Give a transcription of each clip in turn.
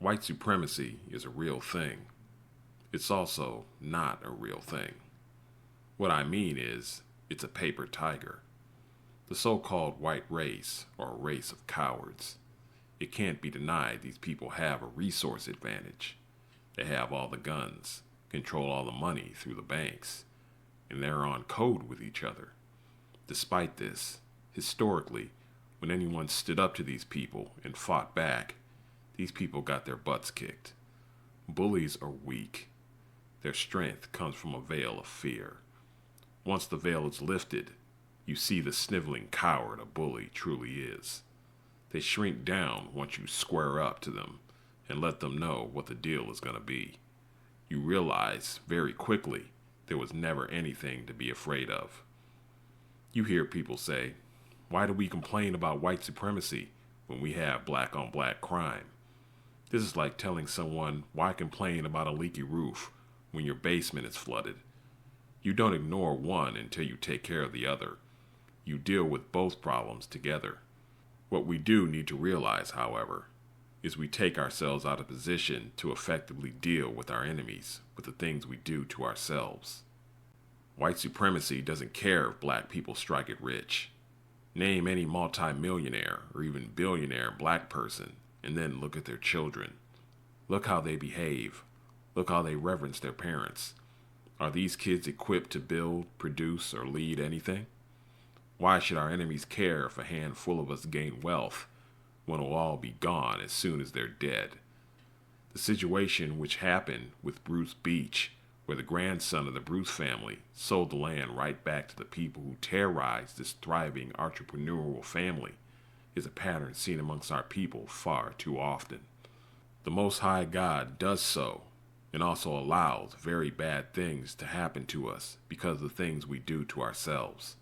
White supremacy is a real thing. It's also not a real thing. What I mean is, it's a paper tiger. The so-called white race, or a race of cowards. It can't be denied these people have a resource advantage. They have all the guns, control all the money through the banks, and they're on code with each other. Despite this, historically, when anyone stood up to these people and fought back, these people got their butts kicked. Bullies are weak. Their strength comes from a veil of fear. Once the veil is lifted, you see the sniveling coward a bully truly is. They shrink down once you square up to them and let them know what the deal is going to be. You realize very quickly there was never anything to be afraid of. You hear people say, "Why do we complain about white supremacy when we have black on black crime?" This is like telling someone, why complain about a leaky roof when your basement is flooded? You don't ignore one until you take care of the other. You deal with both problems together. What we do need to realize, however, is we take ourselves out of position to effectively deal with our enemies, with the things we do to ourselves. White supremacy doesn't care if black people strike it rich. Name any multi-millionaire or even billionaire black person, and then look at their children. Look how they behave. Look how they reverence their parents. Are these kids equipped to build, produce, or lead anything? Why should our enemies care if a handful of us gain wealth when it'll all be gone as soon as they're dead? The situation which happened with Bruce Beach, where the grandson of the Bruce family sold the land right back to the people who terrorized this thriving entrepreneurial family, is a pattern seen amongst our people far too often. The Most High God does so, and also allows very bad things to happen to us because of the things we do to ourselves.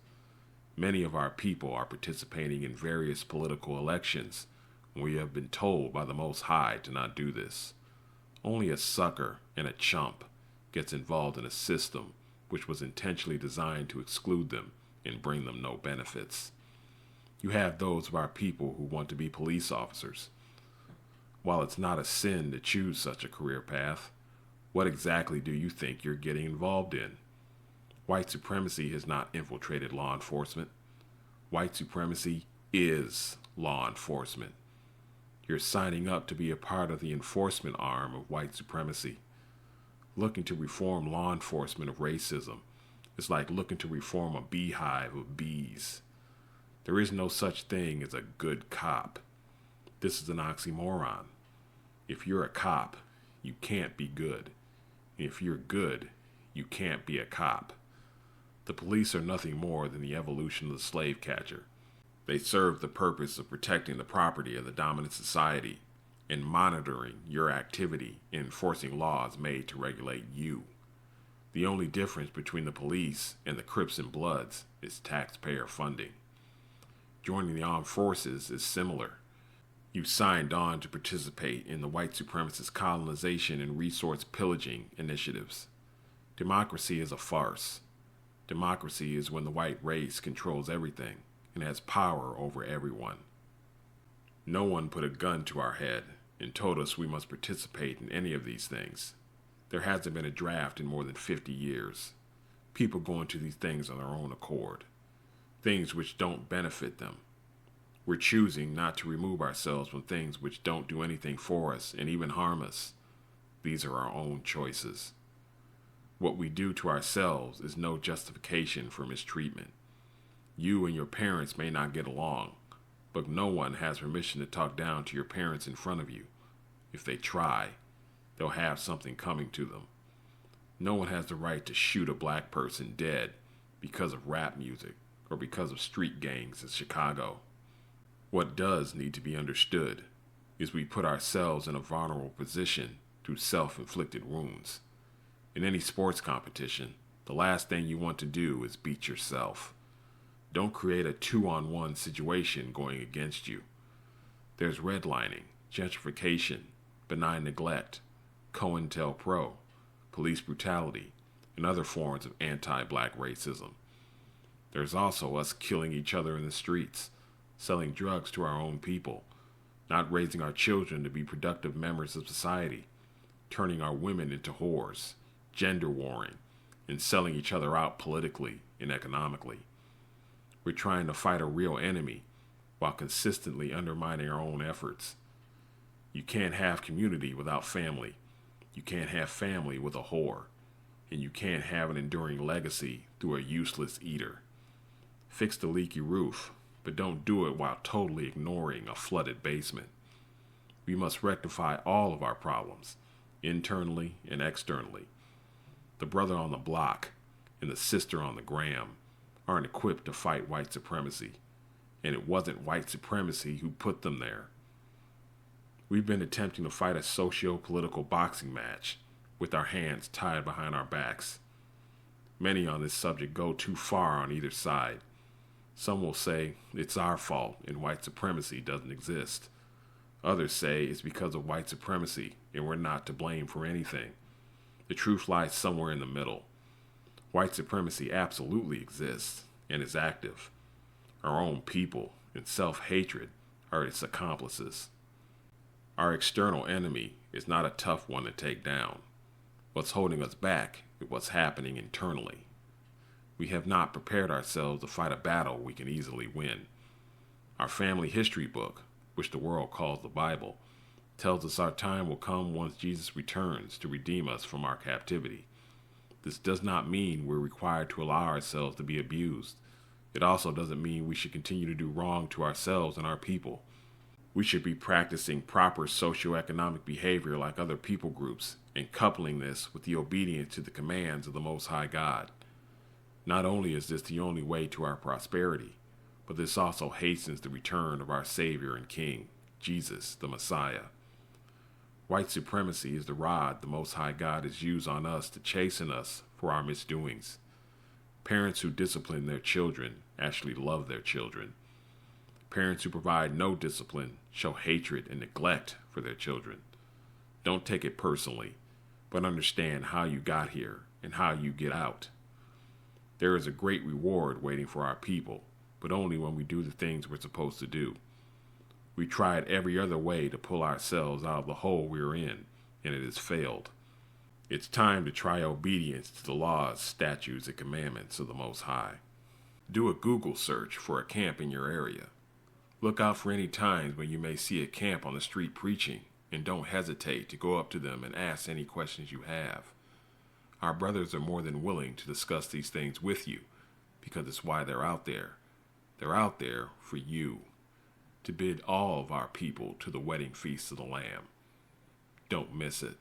Many of our people are participating in various political elections when we have been told by the Most High to not do this. Only a sucker and a chump gets involved in a system which was intentionally designed to exclude them and bring them no benefits. You have those of our people who want to be police officers. While it's not a sin to choose such a career path, what exactly do you think you're getting involved in? White supremacy has not infiltrated law enforcement. White supremacy is law enforcement. You're signing up to be a part of the enforcement arm of white supremacy. Looking to reform law enforcement of racism is like looking to reform a beehive of bees. There is no such thing as a good cop. This is an oxymoron. If you're a cop, you can't be good. If you're good, you can't be a cop. The police are nothing more than the evolution of the slave catcher. They serve the purpose of protecting the property of the dominant society and monitoring your activity and enforcing laws made to regulate you. The only difference between the police and the Crips and Bloods is taxpayer funding. Joining the armed forces is similar. You signed on to participate in the white supremacist colonization and resource pillaging initiatives. Democracy is a farce. Democracy is when the white race controls everything and has power over everyone. No one put a gun to our head and told us we must participate in any of these things. There hasn't been a draft in more than 50 years. People go into these things on their own accord. Things which don't benefit them. We're choosing not to remove ourselves from things which don't do anything for us and even harm us. These are our own choices. What we do to ourselves is no justification for mistreatment. You and your parents may not get along, but no one has permission to talk down to your parents in front of you. If they try, they'll have something coming to them. No one has the right to shoot a black person dead because of rap music or because of street gangs in Chicago. What does need to be understood is we put ourselves in a vulnerable position through self-inflicted wounds. In any sports competition, the last thing you want to do is beat yourself. Don't create a 2-on-1 situation going against you. There's redlining, gentrification, benign neglect, COINTELPRO, police brutality, and other forms of anti-black racism. There's also us killing each other in the streets, selling drugs to our own people, not raising our children to be productive members of society, turning our women into whores, gender warring, and selling each other out politically and economically. We're trying to fight a real enemy while consistently undermining our own efforts. You can't have community without family. You can't have family with a whore. And you can't have an enduring legacy through a useless eater. Fix the leaky roof, but don't do it while totally ignoring a flooded basement. We must rectify all of our problems, internally and externally. The brother on the block and the sister on the gram aren't equipped to fight white supremacy, and it wasn't white supremacy who put them there. We've been attempting to fight a socio-political boxing match with our hands tied behind our backs. Many on this subject go too far on either side. Some will say it's our fault and white supremacy doesn't exist. Others say it's because of white supremacy and we're not to blame for anything. The truth lies somewhere in the middle. White supremacy absolutely exists and is active. Our own people and self-hatred are its accomplices. Our external enemy is not a tough one to take down. What's holding us back is what's happening internally. We have not prepared ourselves to fight a battle we can easily win. Our family history book, which the world calls the Bible, tells us our time will come once Jesus returns to redeem us from our captivity. This does not mean we're required to allow ourselves to be abused. It also doesn't mean we should continue to do wrong to ourselves and our people. We should be practicing proper socioeconomic behavior like other people groups and coupling this with the obedience to the commands of the Most High God. Not only is this the only way to our prosperity, but this also hastens the return of our Savior and King, Jesus, the Messiah. White supremacy is the rod the Most High God has used on us to chasten us for our misdoings. Parents who discipline their children actually love their children. Parents who provide no discipline show hatred and neglect for their children. Don't take it personally, but understand how you got here and how you get out. There is a great reward waiting for our people, but only when we do the things we're supposed to do. We tried every other way to pull ourselves out of the hole we're in, and it has failed. It's time to try obedience to the laws, statutes, and commandments of the Most High. Do a Google search for a camp in your area. Look out for any times when you may see a camp on the street preaching, and don't hesitate to go up to them and ask any questions you have. Our brothers are more than willing to discuss these things with you, because it's why they're out there. They're out there for you, to bid all of our people to the wedding feast of the Lamb. Don't miss it.